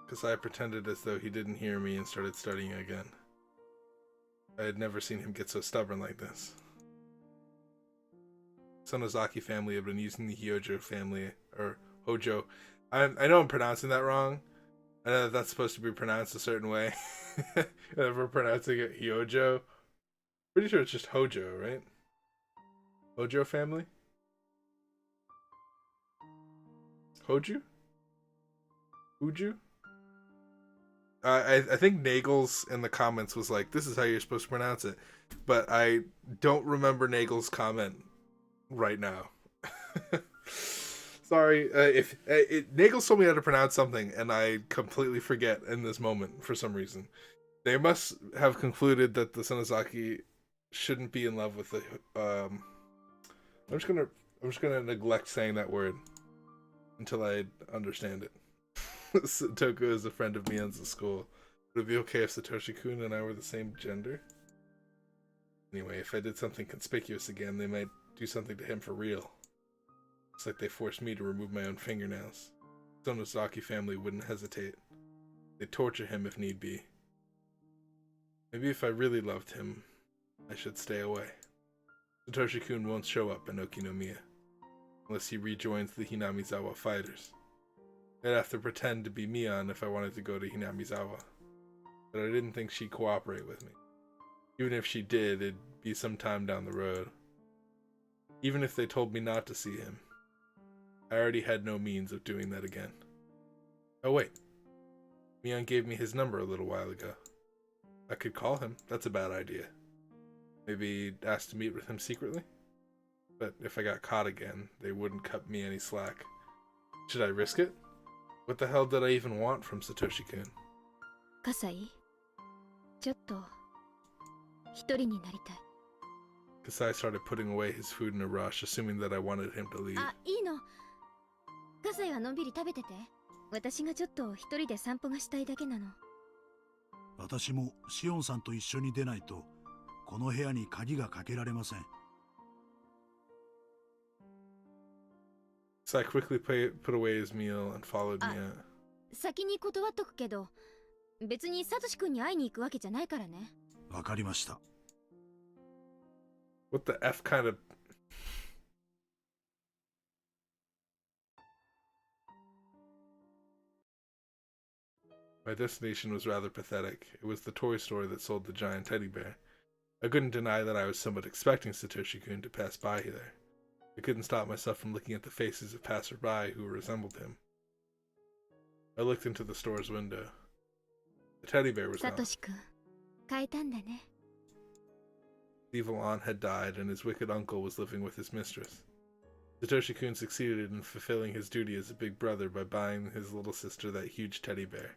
Kasai pretended as though he didn't hear me and started studying again. I had never seen him get so stubborn like this. Sonozaki family had been using the Hyojo family, or Hojo. I know I'm pronouncing that wrong. I know that that's supposed to be pronounced a certain way. If we're pronouncing it Hyojo. Pretty sure it's just Hojo, right? Hojo family? Hoju? Uju? I think Nagel's in the comments was like, this is how you're supposed to pronounce it. But I don't remember Nagel's comment right now. Sorry, if Nagel told me how to pronounce something and I completely forget in this moment for some reason. They must have concluded that the Sonozaki shouldn't be in love with the I'm just gonna neglect saying that word until I understand it. Toku is a friend of Mion's at school. Would it be okay if Satoshi-kun and I were the same gender? Anyway, if I did something conspicuous again, they might do something to him for real. It's like they forced me to remove my own fingernails. Sonozaki family wouldn't hesitate. They'd torture him if need be. Maybe if I really loved him, I should stay away. Satoshi-kun won't show up in Okinomiya, unless he rejoins the Hinamizawa fighters. I'd have to pretend to be Mion if I wanted to go to Hinamizawa, but I didn't think she'd cooperate with me. Even if she did, it'd be some time down the road. Even if they told me not to see him, I already had no means of doing that again. Oh wait, Mion gave me his number a little while ago. I could call him. That's a bad idea. Maybe ask to meet with him secretly? But if I got caught again, they wouldn't cut me any slack. Should I risk it? What the hell did I even want from Satoshi-kun? 葛西、ちょっと一人になりたい。 Kasai started putting away his food in a rush, assuming that I wanted him to leave. あ、いいの。葛西はのんびり食べてて。私がちょっと一人で散歩がしたいだけなの。私もシオンさんと一緒に出ないとこの部屋に鍵がかけられません。 So I quickly put away his meal and followed me out. 先に断っとくけど、別にサトシ君に会いに行くわけじゃないからね。わかりました。 What the F kind of... My destination was rather pathetic. It was the toy store that sold the giant teddy bear. I couldn't deny that I was somewhat expecting Satoshi-kun to pass by there. I couldn't stop myself from looking at the faces of passersby who resembled him. I looked into the store's window. The teddy bear was gone. サトシ君、変えたんだね。The evil aunt had died, and his wicked uncle was living with his mistress. Satoshi-kun succeeded in fulfilling his duty as a big brother by buying his little sister that huge teddy bear.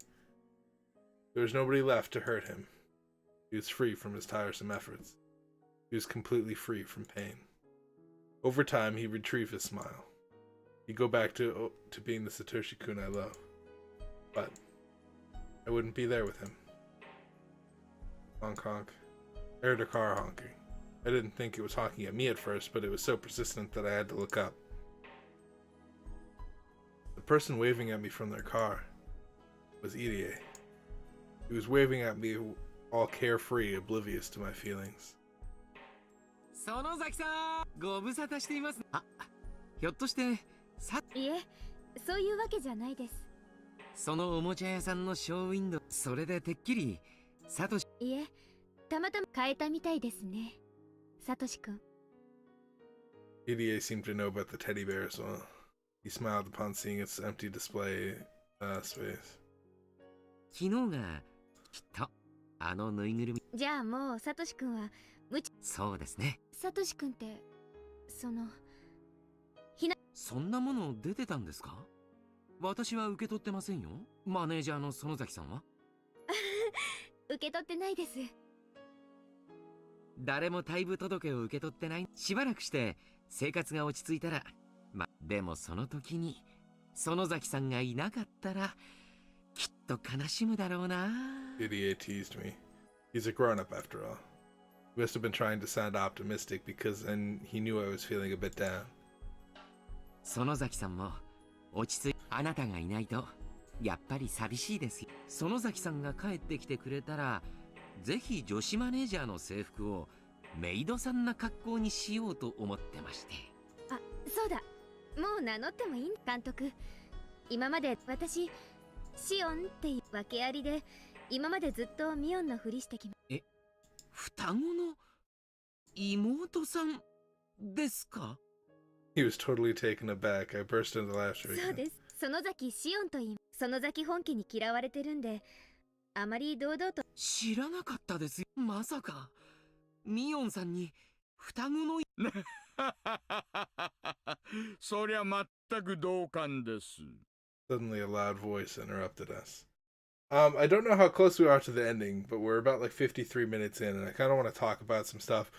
There was nobody left to hurt him. He was free from his tiresome efforts. He was completely free from pain. Over time, he retrieved his smile. He'd go back to being the Satoshi-kun I love. But I wouldn't be there with him. Honk honk. I heard a car honking. I didn't think it was honking at me at first, but it was so persistent that I had to look up. The person waving at me from their car was Irie. He was waving at me all carefree, oblivious to my feelings. 園崎さん、ご無沙汰しています。あ、ひょっとしていえ、そういうわけじゃないです。そのおもちゃ屋さんのショーウィンドウ、それでてっきりサトシ。いえ、たまたま変えたみたいですね。サトシ君。Irie seemed to know about the teddy bear as well. He smiled upon seeing its empty display space. 昨日がきっとあのぬいぐるみ。じゃあもうサトシ君はそうですね。サトシ君ってそんなもの出てたんですか？私は受け取ってませんよ。マネージャーの園崎さんは受け取ってないです。誰も退部届を受け取ってない。しばらくして生活が落ち着いたら、でもその時に園崎さんがいなかったらきっと悲しむだろうな。Irie teased me. He's a grown-up after all. He must have been trying to sound optimistic because he knew I was feeling a bit down. 園崎さんも落ち着い、あなたがいないとやっぱり寂しいですよ。園崎さんが帰ってきてくれたら、ぜひ女子マネージャーの制服をメイドさんな格好にしようと思ってまして。あ、そうだ。もう名乗ってもいい？監督。今まで私シオンっていう訳ありで、今までずっとミオンのふりしてきま。双子の妹さんですか？ He was totally taken aback. I burst into laughter そう again. です。園崎シオンと言い、園崎本家に嫌われてるんで、あまり堂々と。知らなかったですよ。まさかミオンさんに双子のそりゃ全く同感です。 Suddenly, a loud voice interrupted us. I don't know how close we are to the ending, but we're about like 53 minutes in, and I kind of want to talk about some stuff.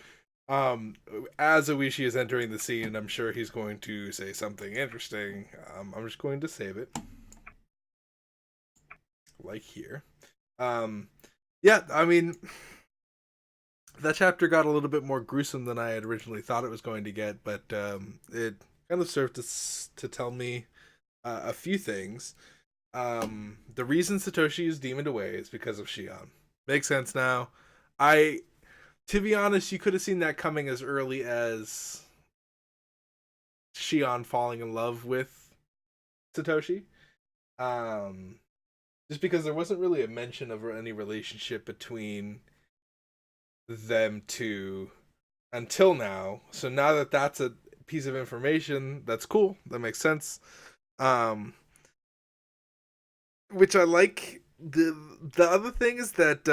As Oishi is entering the scene, I'm sure he's going to say something interesting. I'm just going to save it. Like here. Yeah, I mean, that chapter got a little bit more gruesome than I had originally thought it was going to get, but it kind of served to tell me a few things. The reason Satoshi is demoned away is because of Shion. Makes sense now. To be honest, you could have seen that coming as early as Shion falling in love with Satoshi. Just because there wasn't really a mention of any relationship between them two until now. So now that that's a piece of information, that's cool. That makes sense. Which I like. The other thing is that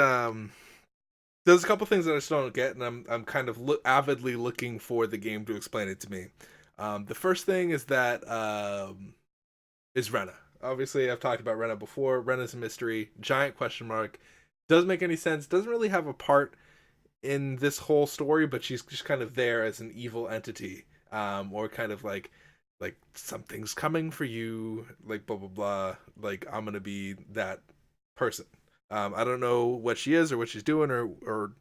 there's a couple things that I still don't get, and I'm kind of avidly looking for the game to explain it to me. The first thing is that is Rena. Obviously, I've talked about Rena before. Rena's a mystery, giant question mark. Doesn't make any sense. Doesn't really have a part in this whole story, but she's just kind of there as an evil entity, or kind of like something's coming for you, like blah blah blah. Like I'm gonna be that person. I don't know what she is or what she's doing or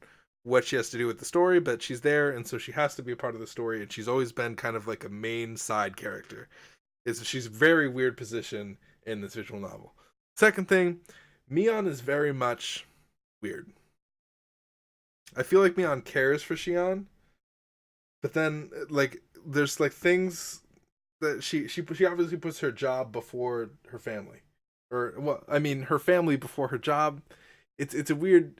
what she has to do with the story, but she's there, and so she has to be a part of the story. And she's always been kind of like a main side character. She's a very weird position in this visual novel. Second thing, Mion is very much weird. I feel like Mion cares for Shion, but then like there's like things that she obviously puts her job before her family, or well, I mean her family before her job. It's a weird.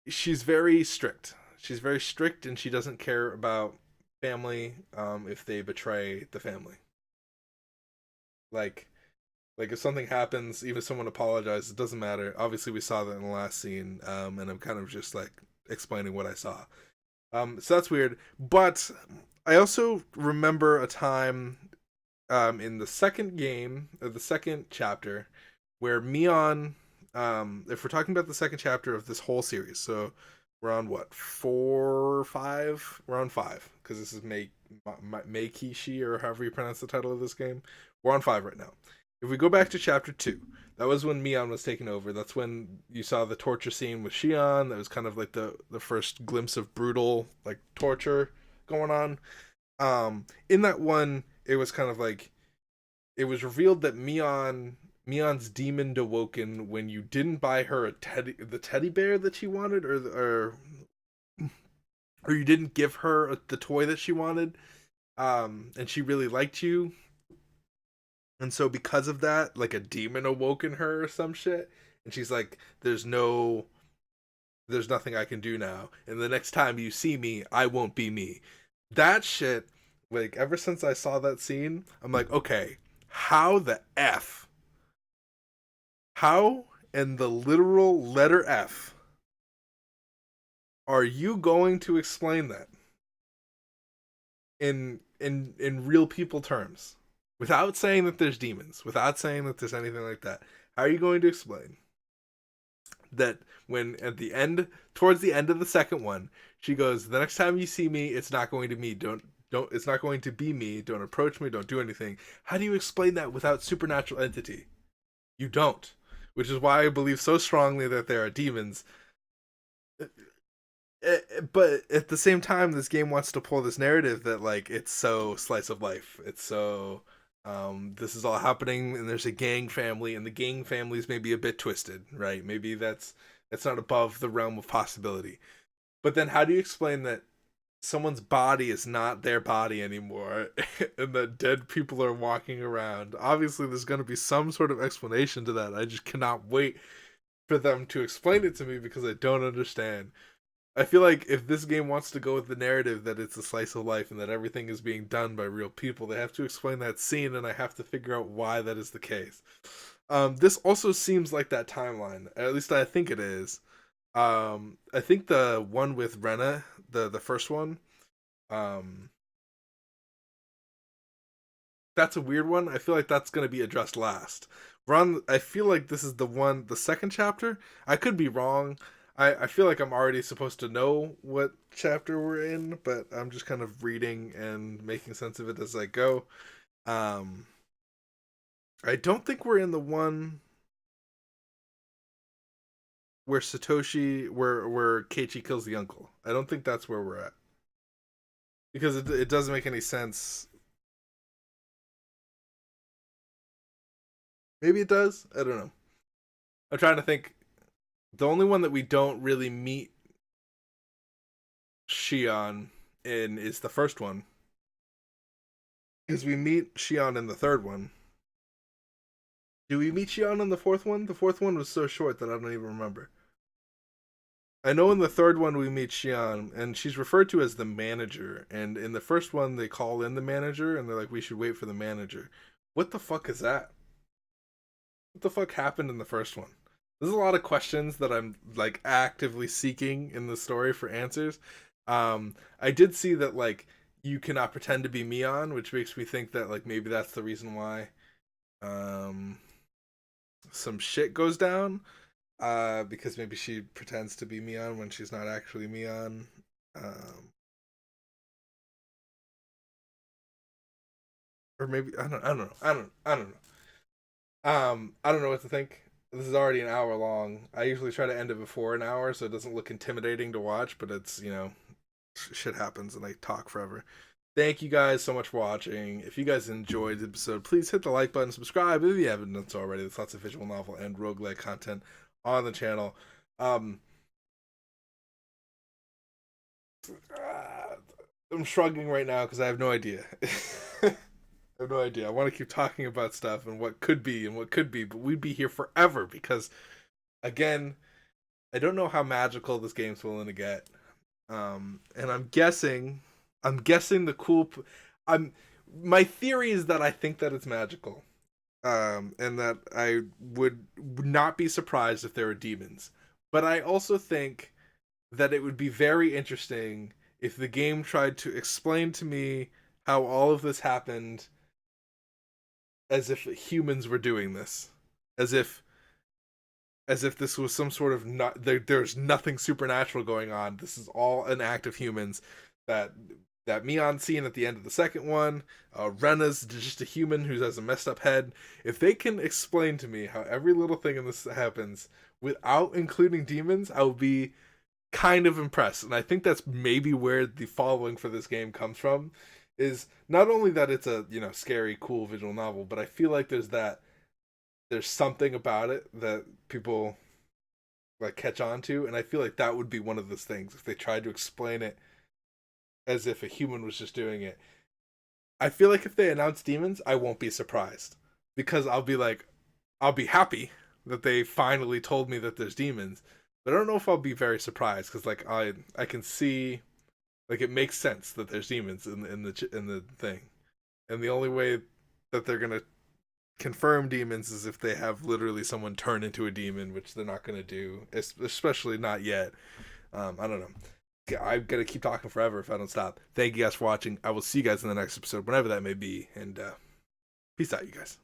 She's very strict. She's very strict, and she doesn't care about family if they betray the family. Like if something happens, even if someone apologizes, it doesn't matter. Obviously, we saw that in the last scene, and I'm kind of just like explaining what I saw. So that's weird. But I also remember a time in the second game, or the second chapter, where Mion, if we're talking about the second chapter of this whole series, so we're on what, 4 or 5? We're on 5, because this is Meikishi, or however you pronounce the title of this game. We're on 5 right now. If we go back to chapter 2, that was when Mion was taken over. That's when you saw the torture scene with Shion. That was kind of like the first glimpse of brutal like torture going on. In that one, it was kind of like it was revealed that Mion's demon awoken when you didn't buy her the teddy bear that she wanted, or you didn't give her the toy that she wanted, and she really liked you. And so because of that, like a demon awoke in her or some shit. And she's like, there's nothing I can do now. And the next time you see me, I won't be me. That shit, like ever since I saw that scene, I'm like, okay, how the F? How in the literal letter F are you going to explain that in real people terms? Without saying that there's demons, without saying that there's anything like that, how are you going to explain that when at the end, towards the end of the second one, she goes, "The next time you see me, it's not going to me. It's not going to be me. Don't approach me. Don't do anything." How do you explain that without supernatural entity? You don't, which is why I believe so strongly that there are demons. But at the same time, this game wants to pull this narrative that like it's so slice of life. It's so this is all happening, and there's a gang family, and the gang family is maybe a bit twisted, right? Maybe that's not above the realm of possibility. But then, how do you explain that someone's body is not their body anymore, and that dead people are walking around? Obviously, there's going to be some sort of explanation to that. I just cannot wait for them to explain it to me because I don't understand. I feel like if this game wants to go with the narrative that it's a slice of life and that everything is being done by real people, they have to explain that scene, and I have to figure out why that is the case. This also seems like that timeline. At least I think it is. I think the one with Rena, the first one, that's a weird one. I feel like that's going to be addressed last. I feel like this is the second chapter. I could be wrong. I feel like I'm already supposed to know what chapter we're in, but I'm just kind of reading and making sense of it as I go. I don't think we're in the one where where Keiichi kills the uncle. I don't think that's where we're at. Because it doesn't make any sense. Maybe it does. I don't know. I'm trying to think. The only one that we don't really meet Shion in is the first one. Because we meet Shion in the third one. Do we meet Shion in the fourth one? The fourth one was so short that I don't even remember. I know in the third one we meet Shion, and she's referred to as the manager. And in the first one, they call in the manager, and they're like, we should wait for the manager. What the fuck is that? What the fuck happened in the first one? There's a lot of questions that I'm like actively seeking in the story for answers. I did see that like you cannot pretend to be Mion, which makes me think that like maybe that's the reason why some shit goes down. Because maybe she pretends to be Mion when she's not actually Mion. Or maybe I don't know. I don't know what to think. This is already an hour long. I usually try to end it before an hour so it doesn't look intimidating to watch, but it's, shit happens and I talk forever. Thank you guys so much for watching. If you guys enjoyed the episode, please hit the like button, subscribe if you haven't done so already. There's lots of visual novel and roguelike content on the channel. I'm shrugging right now because I have no idea. I have no idea. I want to keep talking about stuff and what could be, but we'd be here forever because, again, I don't know how magical this game's willing to get. And I'm guessing my theory is that I think that it's magical. And that I would not be surprised if there were demons. But I also think that it would be very interesting if the game tried to explain to me how all of this happened as if humans were doing this. As if this was some sort of there's nothing supernatural going on. This is all an act of humans. That Mion scene at the end of the second one, Rena's just a human who has a messed up head. If they can explain to me how every little thing in this happens without including demons, I will be kind of impressed. And I think that's maybe where the following for this game comes from, is not only that it's a, scary, cool visual novel, but I feel like there's something about it that people like catch on to, and I feel like that would be one of those things if they tried to explain it as if a human was just doing it. I feel like if they announce demons, I won't be surprised because I'll be happy that they finally told me that there's demons, but I don't know if I'll be very surprised because I can see it makes sense that there's demons in the thing, and the only way that they're gonna confirm demons is if they have literally someone turn into a demon, which they're not gonna do, especially not yet. I don't know. I'm gonna keep talking forever if I don't stop. Thank you guys for watching. I will see you guys in the next episode, whenever that may be, and peace out, you guys.